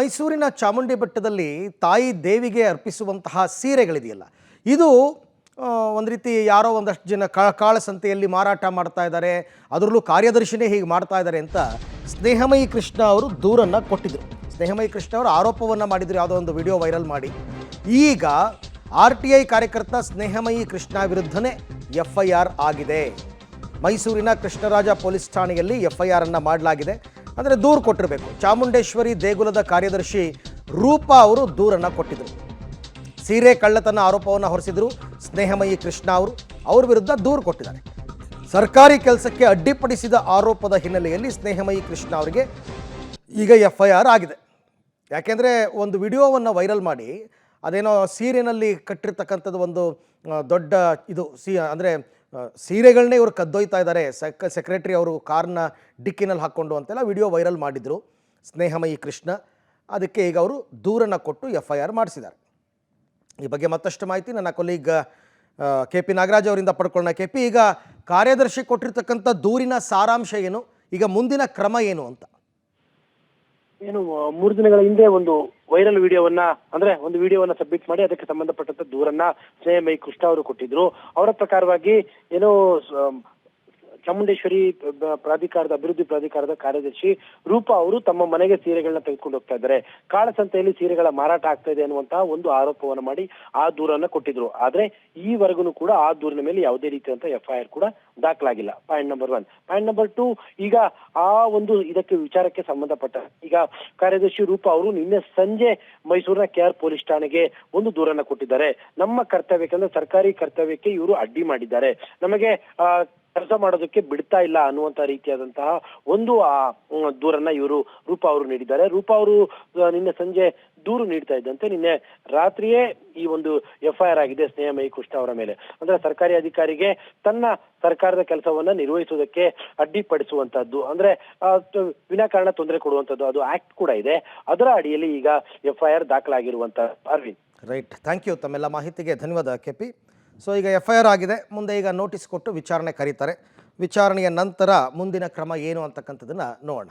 ಮೈಸೂರಿನ ಚಾಮುಂಡಿ ಬೆಟ್ಟದಲ್ಲಿ ತಾಯಿ ದೇವಿಗೆ ಅರ್ಪಿಸುವಂತಹ ಸೀರೆಗಳಿದೆಯಲ್ಲ, ಇದು ಒಂದು ರೀತಿ ಯಾರೋ ಒಂದಷ್ಟು ಜನ ಕಾಳಸಂತೆಯಲ್ಲಿ ಮಾರಾಟ ಮಾಡ್ತಾ ಇದ್ದಾರೆ, ಅದರಲ್ಲೂ ಕಾರ್ಯದರ್ಶಿನೇ ಹೀಗೆ ಮಾಡ್ತಾ ಇದ್ದಾರೆ ಅಂತ ಸ್ನೇಹಮಯಿ ಕೃಷ್ಣ ಅವರು ದೂರನ್ನು ಕೊಟ್ಟಿದ್ದರು. ಸ್ನೇಹಮಯಿ ಕೃಷ್ಣ ಅವರು ಆರೋಪವನ್ನು ಮಾಡಿದರು, ಯಾವುದೋ ಒಂದು ವಿಡಿಯೋ ವೈರಲ್ ಮಾಡಿ. ಈಗ RTI ಕಾರ್ಯಕರ್ತ ಸ್ನೇಹಮಯಿ ಕೃಷ್ಣ ವಿರುದ್ಧನೇ FIR ಆಗಿದೆ. ಮೈಸೂರಿನ ಕೃಷ್ಣರಾಜ ಪೊಲೀಸ್ ಠಾಣೆಯಲ್ಲಿ FIR ಅನ್ನು ಮಾಡಲಾಗಿದೆ. ಅಂದರೆ ದೂರು ಕೊಟ್ಟಿರಬೇಕು. ಚಾಮುಂಡೇಶ್ವರಿ ದೇಗುಲದ ಕಾರ್ಯದರ್ಶಿ ರೂಪಾ ಅವರು ದೂರನ್ನು ಕೊಟ್ಟಿದ್ದರು. ಸೀರೆ ಕಳ್ಳತನ ಆರೋಪವನ್ನು ಹೊರಿಸಿದರು ಸ್ನೇಹಮಯಿ ಕೃಷ್ಣ ಅವರು. ಅವ್ರ ವಿರುದ್ಧ ದೂರು ಕೊಟ್ಟಿದ್ದಾರೆ. ಸರ್ಕಾರಿ ಕೆಲಸಕ್ಕೆ ಅಡ್ಡಿಪಡಿಸಿದ ಆರೋಪದ ಹಿನ್ನೆಲೆಯಲ್ಲಿ ಸ್ನೇಹಮಯಿ ಕೃಷ್ಣ ಅವರಿಗೆ ಈಗ FIR ಆಗಿದೆ. ಯಾಕೆಂದರೆ ಒಂದು ವಿಡಿಯೋವನ್ನು ವೈರಲ್ ಮಾಡಿ ಅದೇನೋ ಸೀರೆನಲ್ಲಿ ಕಟ್ಟಿರ್ತಕ್ಕಂಥದ್ದು ಒಂದು ದೊಡ್ಡ ಇದು ಅಂದರೆ ಸೀರೆಗಳನ್ನೇ ಇವರು ಕದ್ದೊಯ್ತಾ ಇದ್ದಾರೆ, ಸೆಕ್ರೆಟರಿ ಅವರು ಕಾರ್ನ ಡಿಕ್ಕಿನಲ್ಲಿ ಹಾಕ್ಕೊಂಡು ಅಂತೆಲ್ಲ ವಿಡಿಯೋ ವೈರಲ್ ಮಾಡಿದರು ಸ್ನೇಹಮಯಿ ಕೃಷ್ಣ. ಅದಕ್ಕೆ ಈಗ ಅವರು ದೂರನ್ನು ಕೊಟ್ಟು FIR ಮಾಡಿಸಿದ್ದಾರೆ. ಈ ಬಗ್ಗೆ ಮತ್ತಷ್ಟು ಮಾಹಿತಿ ನನ್ನ ಕೊಲೀಗ್ KP ನಾಗರಾಜ್ ಅವರಿಂದ ಪಡ್ಕೊಳ್ಳೋಣ. KP, ಈಗ ಕಾರ್ಯದರ್ಶಿ ಕೊಟ್ಟಿರ್ತಕ್ಕಂಥ ದೂರಿನ ಸಾರಾಂಶ ಏನು, ಈಗ ಮುಂದಿನ ಕ್ರಮ ಏನು ಅಂತ? ಏನು 3 ದಿನಗಳ ಹಿಂದೆ ಒಂದು ವೈರಲ್ ವಿಡಿಯೋವನ್ನ ಒಂದು ವಿಡಿಯೋವನ್ನ ಸಬ್ಮಿಟ್ ಮಾಡಿ ಅದಕ್ಕೆ ಸಂಬಂಧಪಟ್ಟಂತ ದೂರನ್ನ ಸ್ನೇಹಮಯಿ ಕೃಷ್ಣ ಅವರು ಕೊಟ್ಟಿದ್ರು. ಅವರ ಪ್ರಕಾರವಾಗಿ ಏನೋ ಚಾಮುಂಡೇಶ್ವರಿ ಪ್ರಾಧಿಕಾರದ ಅಭಿವೃದ್ಧಿ ಪ್ರಾಧಿಕಾರದ ಕಾರ್ಯದರ್ಶಿ ರೂಪಾ ಅವರು ತಮ್ಮ ಮನೆಗೆ ಸೀರೆಗಳನ್ನ ತೆಗೆದುಕೊಂಡು ಹೋಗ್ತಾ ಇದ್ದಾರೆ, ಕಾಳಸಂತೆಯಲ್ಲಿ ಸೀರೆಗಳ ಮಾರಾಟ ಆಗ್ತಾ ಇದೆ ಅನ್ನುವಂತಹ ಒಂದು ಆರೋಪವನ್ನು ಮಾಡಿ ಆ ದೂರನ್ನ ಕೊಟ್ಟಿದ್ರು. ಆದ್ರೆ ಈವರೆಗೂ ಕೂಡ ಆ ದೂರಿನ ಮೇಲೆ ಯಾವುದೇ ರೀತಿಯಂತ FIR ಕೂಡ ದಾಖಲಾಗಿಲ್ಲ. Point number 1. ಪಾಯಿಂಟ್ ನಂಬರ್ 2, ಈಗ ಆ ಒಂದು ಇದಕ್ಕೆ ವಿಚಾರಕ್ಕೆ ಸಂಬಂಧಪಟ್ಟ ಈಗ ಕಾರ್ಯದರ್ಶಿ ರೂಪಾ ಅವರು ನಿನ್ನೆ ಸಂಜೆ ಮೈಸೂರಿನ KR ಪೊಲೀಸ್ ಠಾಣೆಗೆ ಒಂದು ದೂರನ್ನ ಕೊಟ್ಟಿದ್ದಾರೆ. ನಮ್ಮ ಕರ್ತವ್ಯಕ್ಕೆ ಸರ್ಕಾರಿ ಕರ್ತವ್ಯಕ್ಕೆ ಇವರು ಅಡ್ಡಿ ಮಾಡಿದ್ದಾರೆ, ನಮಗೆ ಕೆಲಸ ಮಾಡೋದಕ್ಕೆ ಬಿಡ್ತಾ ಇಲ್ಲ ಅನ್ನುವಂತ ರೀತಿಯಾದಂತಹ ಒಂದು ದೂರನ್ನ ರೂಪಾ ಅವರು ನೀಡಿದ್ದಾರೆ. ರೂಪಾ ಅವರು ನಿನ್ನೆ ಸಂಜೆ ದೂರು ನೀಡ್ತಾ ಇದ್ದಂತೆ ನಿನ್ನೆ ರಾತ್ರಿಯೇ ಈ ಒಂದು FIR ಆಗಿದೆ ಸ್ನೇಹಮಯಿ ಕೃಷ್ಣ ಅವರ ಮೇಲೆ. ಸರ್ಕಾರಿ ಅಧಿಕಾರಿಗೆ ತನ್ನ ಸರ್ಕಾರದ ಕೆಲಸವನ್ನ ನಿರ್ವಹಿಸುವುದಕ್ಕೆ ಅಡ್ಡಿಪಡಿಸುವಂತದ್ದು, ವಿನಾಕಾರಣ ತೊಂದರೆ ಕೊಡುವಂತದ್ದು, ಅದು ಆಕ್ಟ್ ಕೂಡ ಇದೆ. ಅದರ ಅಡಿಯಲ್ಲಿ ಈಗ FIR ದಾಖಲಾಗಿರುವಂತ. Arvind, right, thank you. ತಮ್ಮೆಲ್ಲ ಮಾಹಿತಿಗೆ ಧನ್ಯವಾದ KP. ಸೊ ಈಗ FIR ಆಗಿದೆ, ಮುಂದೆ ಈಗ ನೋಟಿಸ್ ಕೊಟ್ಟು ವಿಚಾರಣೆ ಕರೀತಾರೆ. ವಿಚಾರಣೆಯ ನಂತರ ಮುಂದಿನ ಕ್ರಮ ಏನು ಅಂತಕ್ಕಂಥದ್ದನ್ನು ನೋಡೋಣ.